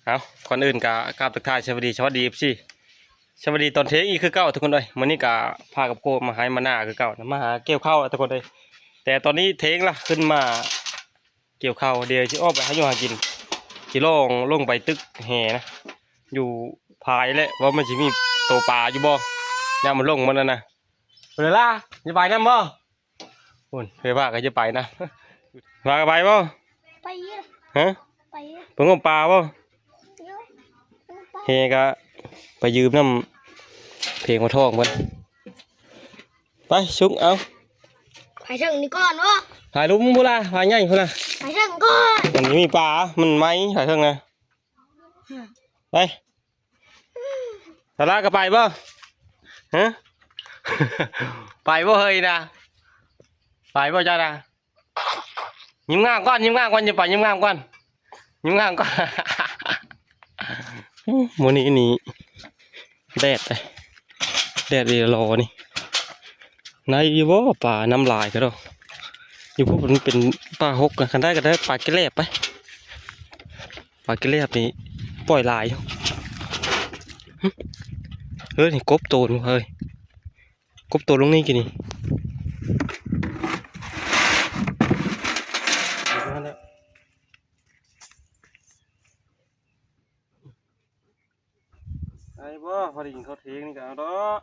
เอาก่อนอื่นกกราบทักทายสวัสดีพี่สวัสดีตอนเที่ยงอีกคือเก่าทุกคนเลยมื้อนี้กะพากับโกมาหามาหน้าคือเก่านะมาหาเกี่ยวข้าวทุกคนเลยแต่ตอนนี้เทงละขึ้นมาเกี่ยวข้าวเดี๋ยวจะออกไปให้ยูหากินจะลงไปตึกแห่นะอยู่ภายแหละว่ามันจะมีตัวปลาอยู่บ่เนี่ยมันลงมันแล้วนะเวลาจะไปนั่นบ่คุณเคยว่าก็จะไปนะว่าก็ไปบ่ไปเยอะฮะไปเยอะเพิ่งเอาปลาบ่เยอะเฮก็ไปยืมน้ำเพลงมาทองมันไปชุกเอาไปถึงนี่ก่อนวะถ่ายรูปมึงพูดละถ่ายง่ายพูดละไปถึงก่อนมันมีปลามันไหมถ่ายเท่าไงไปสาระก็ไปบ่ฮะ ไปบ่เฮยนะไปบ่จ้านะยิ้มง่างก่อนจะไปยิ้มง่างก่อนโมนี่นี่แดดเลยแดดเรียรอนี่นายอยู่บ่ป่าน้ำลายก็ได้อยู่พวกมันเป็นป่าหกกันคันได้ก็ได้ป่าเกล็บไปป่าเกล็บนี่ปล่อยลายเฮ้ยนี่กบโตนเฮ้ยกบโตลงนี่กี่นี่ไอ้บ่พอดีกินข้าวเที่ยงนี่กันเนาะ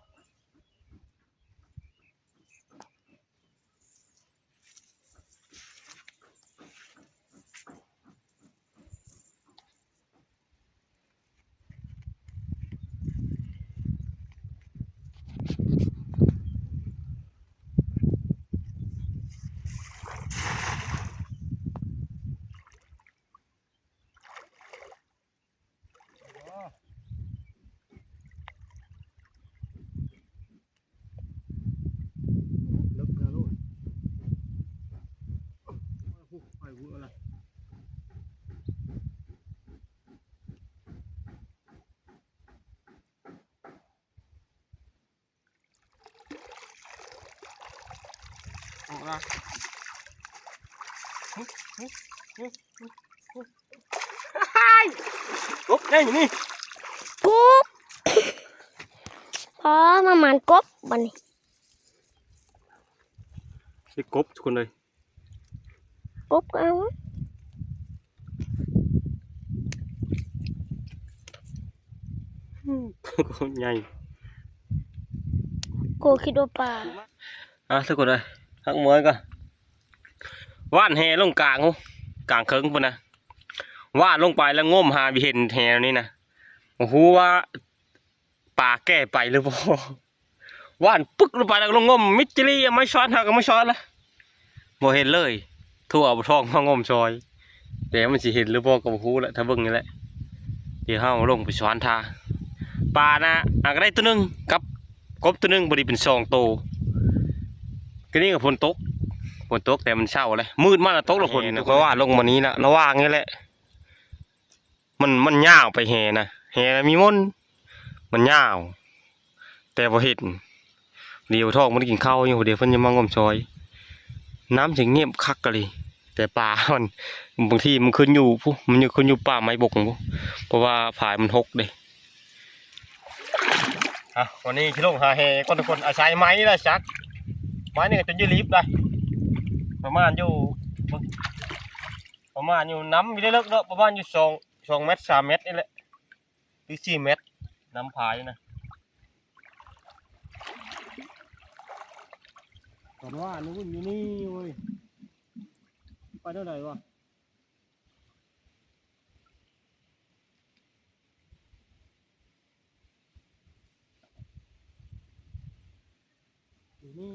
กบได้อยู่นี่กบพอมาหมันกบบันนี้ใช่กบทุกคนเลยกบเอากบใหญ่กูคิดว่าปลาทุกคนเลยหักมวยก่อนว่านแหลงกลางเคิงปุ่นนะว่านลงไปแล้วง้มหาไปเห็นแหนี่นะโอ้โหว่าป่าแก่ไปหรือเปล่าว่านปึ๊กลงไปแล้วลงง้มมิจิลี่ไม่ช้อนหักไม่ช้อนละโมเห็นเลยทั่วเอาทองมางมซอยแต่มันสิเห็นหรือเปล่าก็บ่ฮู้แหละถ้าเบิ่งนี่แหละเดี๋ยวเฮาลงไปช้อนทาปลานะอาจจะได้ตัวนึงกับกบตัวนึงบ่ได้เป็น2ตัวก็นี่ก็ฝนตกแต่มันเช้าเลยมืดมากแล้วตกแล้วฝนเพราะว่าลงมานี้ละระว่างนี่แหละมันยาวไปแห่นะแห่มีมนมันยาวแต่พอเห็นเดี๋ยวท้องมันกินข้าวอยู่เดี๋ยวเพิ่นจะมางมซอยน้ำถึงเงียบคักกันเลยแต่ป่ามันบางทีมันขึ้นอยู่ปุ๊มันอยู่ขึ้นอยู่ป่าไม้บกปุ๊เพราะว่าผายมันหกเลยวันนี้ชิลงหาแห่คนทุกคนอาศัยไม้นี่แหละชักไม้นี่ก็จนยืดลิฟต์เลยประมาณอยู่น้ำมีได้เลิกเนาะประมาณอยู่2 เมตร 3 เมตรนี่แหละหรือ4 เมตรน้ำพายนะตอนว่านึกว่าอยู่นี่เว้ยไปเท่าไหร่วะอยู่นี่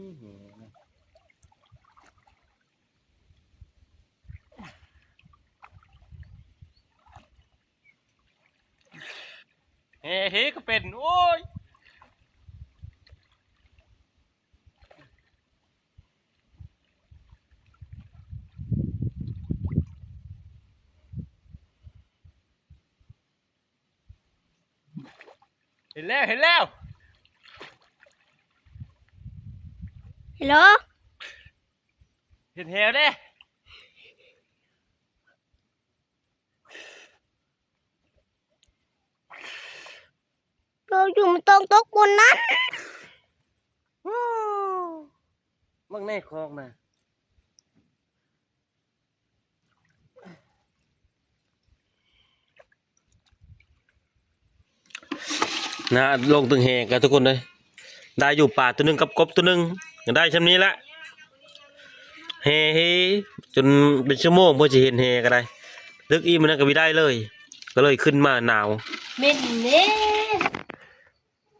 เฮ้ก็เป็นโอ้ยเห็นแล้วฮัลโหลเห็นแหวเด้ อยู่มันต้องตกบนนั้น บังแน่คลองนะนะลงตึงแหกันทุกคนเลยได้อยู่ป่าตัวหนึงกับกบตัวหนึงได้ชั้นนี้ละเฮจนเป็นชั่วโมงเพื่อจะเห็นเฮก็ได้ลึกอีมันนั่นก็ไม่ได้เลย ก็เลยขึ้นมาหนาว เม่นเน่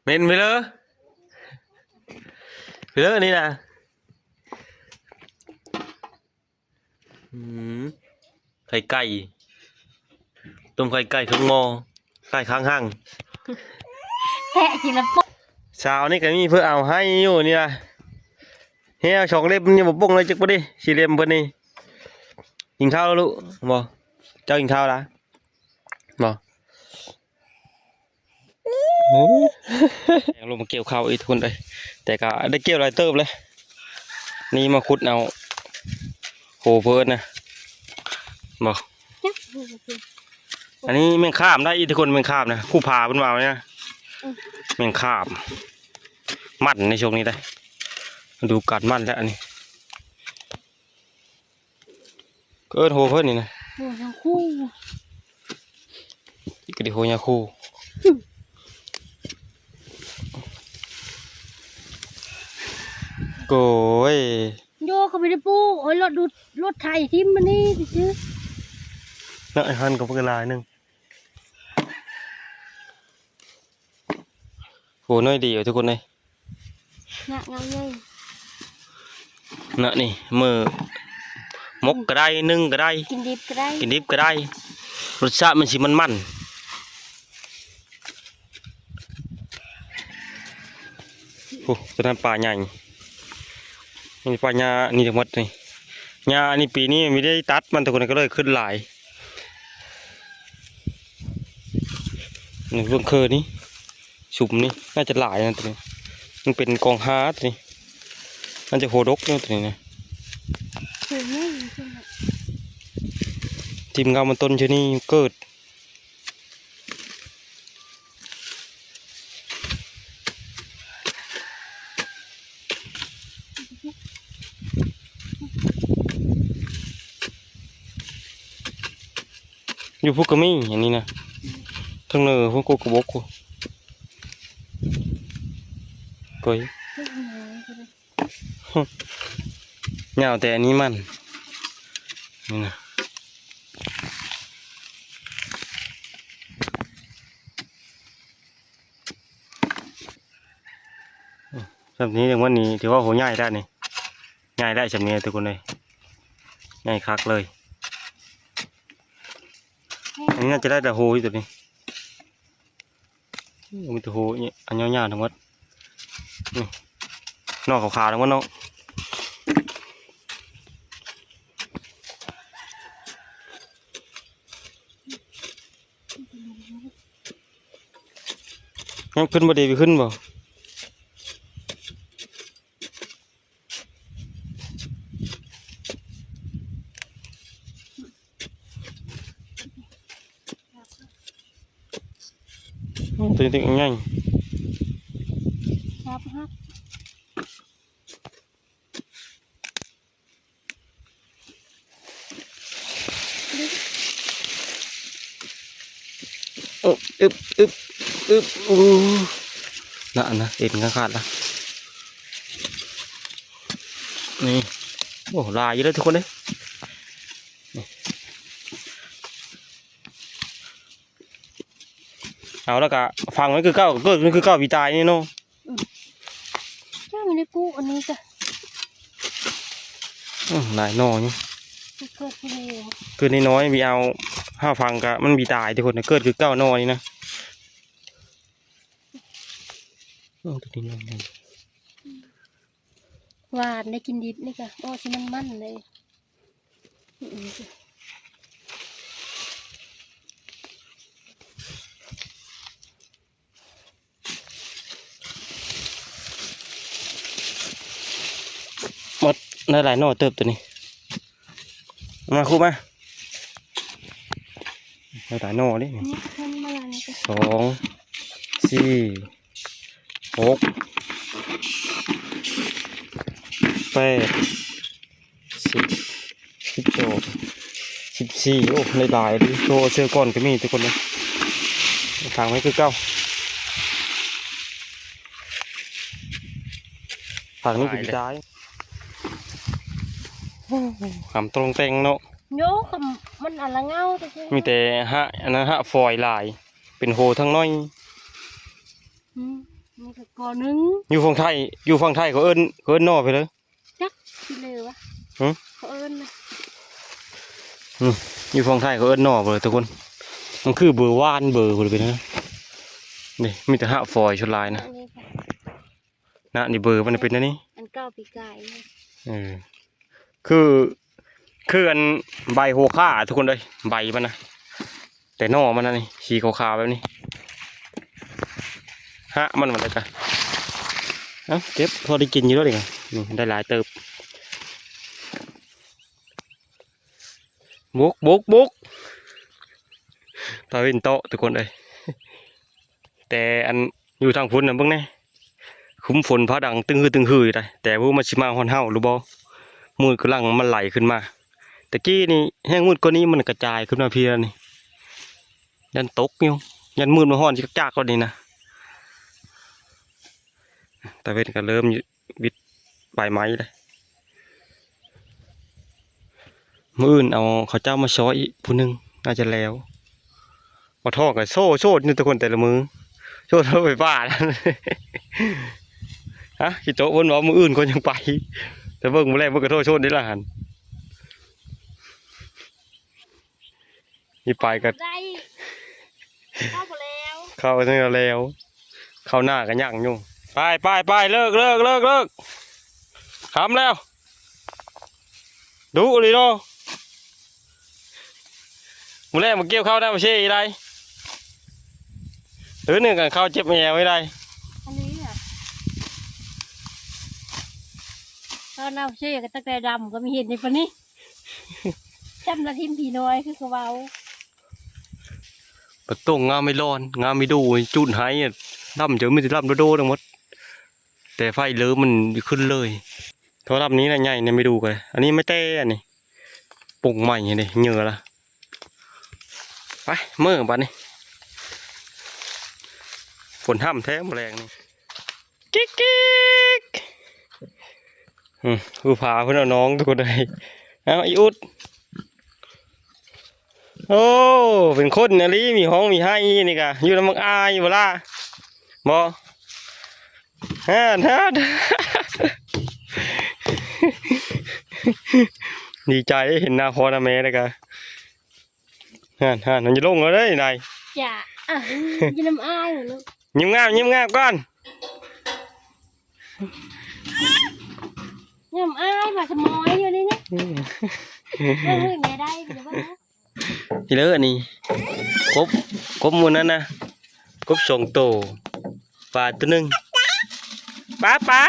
เม็นไปเลยไปเลยนี่นะไข่ไก่ต้มไข่ไก่ข้างหม้อไก่ข้างห้าง แทะกินแล้วปุ๊บ เช้านี่ก็มีเพื่อเอาให้อยู่นี่นะเฮียสองเล็บนี่บ่ป้งเลยจักบ่ดิสี่เล็บเพิ่นนี่กินข้าวแล้วลูกบ่เจ้ากินข้าวละบ่ลงมาเกี่ยวข้าวอีกทุกคนเลยแต่ก็ได้เกี่ยวหลายเติบเลยนี่มาขุดเอาโหเพิ่นนะบ่อันนี้แมงข้ามได้อีกทุกคนแมงข้ามนะคู่พาเพิ่นว่าไว้นะแมงข้ามมั่นในช่วงนี้ได้มาดูการมั่นแล้วอันนี้เกิดโหเพิ่นนี่นะ โอ้ทั้งคู่ อีกกระดิโหยาคูโก้ย โยเขาไม่ได้ปูโอ้ยรถดูรถไถทิ่มมันนี่ซื้อ นักไอ้ฮันกับเพื่อนลายหนึงโหน้อยดีอยู่ทุกคนเลย งะเงาเงย น่ะนี่มือมกก็ได้นึ่งก็ได้ กินดิบก็ได้ กินดิบก็ได้รสชาติมันสิมันโอ้ตัวนั้นปลาใหญ่นี่ปลาหญ้านี่ทั้งหมดนี่หญ้านี่ปีนี้ไม่ได้ตัดมันทุกคนก็เลยขึ้นหลายนี่เพิ่งเคยนี่สุ่มนี่น่าจะหลายนะตัวนี้มันเป็นกองฮาตัวนี้มันจะโหดกเนี่ยตัวนี้นะ คือไม่ ทีมงานมันต้นชะนี่เกิดอยู่พวกกระมี่อย่างนี้นะทั้งเนอพวกกูกระบอกกูกอยเหงาแต่อันนี้มันนี่นะแบบนี้อย่างวันนี้ถือว่าโหง่ายได้นี่ง่ายได้แบบนี้ทุกคนเลยง่ายคักเลยอันนี้น่าจะได้แต่โหอยู่ตัวนี้มีแต่โหนี่อันยาวๆทั้งหมดนี่นอกขาวๆทั้งหมดเนาะยังขึ้นบ่ดีไปขึ้นบ่ตัวนี้ง่าย ครับครับ อึบอู้น่ะนะเอ็นขาดละนี่โอ้ลายเยอะเลยทุกคนเลยเอาแล้วก็ฟังไว้คือเก้าเกิดคือเก้าปีตายนี่เนาะ จ้าไม่ได้ปูอันนี้จ้ะ หลายหน่อนี่ เกิดที่นี่ เกิดน้อยๆมีเอาห้าฟังกะมันปีตายทุกคนนะเกิดคือเก้าหน่อนี่นะตัวนี้น้อย หวานได้กินดิบนี่จ้ะโอ้ชิมันเลย หมดได้หลายหน่อเติบตัวนี้มาคู่มาได้หลายหน่อดิ นี่ทำมาอะไรจ้ะ 2 4 6 8 10 12 14โอ้หลายๆดิโตเชื่อก่อนก็มีทุกคนเลยทางไว้คือเก้าทางนี้คือซ้ายหำตรงเต็งเนาะ โยกมันอะไรเงาแต่ใช่ มีแต่ฮะอันนั้นฮะฟอยลายเป็นโหทั้งน้อย นี่ก็ก่อนึง อยู่ฝั่งไทยเขาเอิ้นนอไปเลย จักที่เลยวะเขาเอิ้นนะ อยู่ฝั่งไทยเขาเอิ้นนอไปเลยทุกคนมันคือเบอร์ว่านเบอร์เลยไปนะนี่มีแต่ฮะฟอยชุดลายนะ อันนี้ค่ะ นะนี่เบอร์มันเป็นอันนี้ อันเก้าปีกาย คืออันใบโหค่าทุกคนเลยใบมันนะแต่นอมันนะนี่สีขาวๆแบบนี้ฮะมันอะไรกันเก็บพอได้กินอยู่แล้วดินี่ได้หลายเติบบุกตาเป็นโตทุกคนเลยแต่อันอยู่ทางฝนนะเบิ่งแน่คุ้มฝนพระดังตึงฮืออยู่ได้แต่ผู้มาชิมาฮอนเฮาหรือบ่มืดกำลังมันไหลขึ้นมาตะกี้นี่แห้งมืดกว่านี้มันกระจายขึ้นมาเพียนี่ยันตกอยู่ยันมืดมาฮ้อนจักๆก็นี่นะแต่เป็นก็เริ่มบิดปลายไม้เลยมื้ออื่นเอาเขาเจ้ามาช้อยอีกผู้หนึงน่าจะแล้วมาท่อกับโซ่นี่ทุกคนแต่ละมือโซ่รถไฟฟ้าฮะคิดโตวนว่ามื้ออื่นคนยังไปแต่เบิ่งมื้อแรกเบิ่งกระโทษโชดนี่ล่ะหันนี่ไปก็ ได้เข้าไปแล้ว เข้าทั้งแล้วเข้าหน้ากันย่างอยู่ไปเลิกทำแล้วดูดิโน่มื้อแรกมาเกี่ยวข้าวได้มาเช่อีไรหรือหนึ่งกันข้าวเจ็บแมวไม่ได้ อันนี้อ่ะตอนเราเชื่อกันตั้งแต่ดำก็มีเห็นในปนี้จำนาทิมผีน้อยคือเขาเว้า ประตูงามไม่ร้อนงามไม่ดูจุดหายล่ำเจอไม่ติดล่ำโดทั้งหมดแต่ไฟเลือมันขึ้นเลยโทรศัพท์นี้นะใหญ่เนี่ยไม่ดูกันอันนี้ไม่เต้อันนี้ปุ่งใหม่เลยเหงื่อละไปเมื่อบัดนี้ฝนห้ามแท้แรงนี่กิ๊กผู้พาเพื่อนเอาน้องทุกคนเลยเอาอีอุดโอ้เป็นคนนะลีมีห้องมีให้นี่กะอยู่น้ำมังอายบ่ล่ะบ่ฮ่าดีใจเห็นหน้าพ่อหน้าแม่เลยกะฮ่ามันจะลงแล้วเด้นาย อย่ากินน้ำอ้ายเหรอลูก ยิ้มงามก่อน น้ำอ้ายมาสมอยอยู่นี่นะเฮ้ยแม่ได้เดี๋ยวว่านะ ทีเลิศนี่กบมูนั้นนะกบส่งโตปลาตัวหนึ่งปลา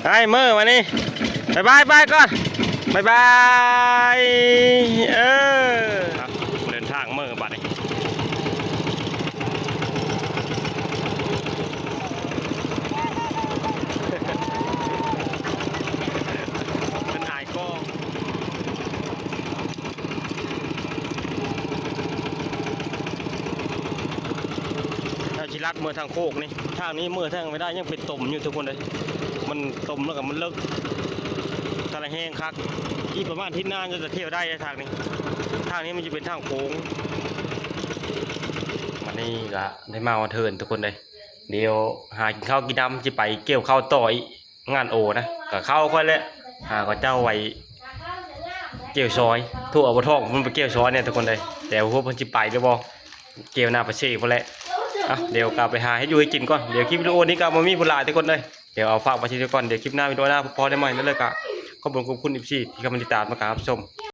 ไอ้เมื่อมานี่บายก่อนบายครับเดินทางเมื่อบัดนี้เป็นหายกองเราชิลัดเมื่อทางโคกนี่ทางนี้เมื่อทางไม่ได้ยังเป็นตุ่มอยู่ทุกคนเลยมันตุ่มแล้วกับมันเลิกทะเลแห้งคักอีประมาณที่หน้าจะเที่ยวได้ทางนี้มันจะเป็นทางโค้งวันนี้ก็ได้มาวันเทิร์นทุกคนเลยเดี๋ยวหากินข้าวกินน้ำจะไปเกี่ยวข้าวต่อยงานโอนะกับข้าวค่อยเลยก็เจ้าไว้เกี่ยวซอยทั่วอบทองมันไปเกี่ยวซอยเนี่ยทุกคนเลยแต่พวกมันจะไปหรือบ่ เกี่ยวหน้าประเชษพอแหละอ่ะเดี๋ยวกลับไปหาให้อยู่ให้กินก่อนเดี๋ยวคลิปวิดีโอนี้ก็มามีผู้หลายทุกคนเลยเดี๋ยวเอาฝากไว้ที่ก่อนเดี๋ยวคลิปหน้าวิดีโอหน้าพอได้ใหม่นั่นเลยก็ขอบคุณอีกทีที่กำลังติดตามมาครับชม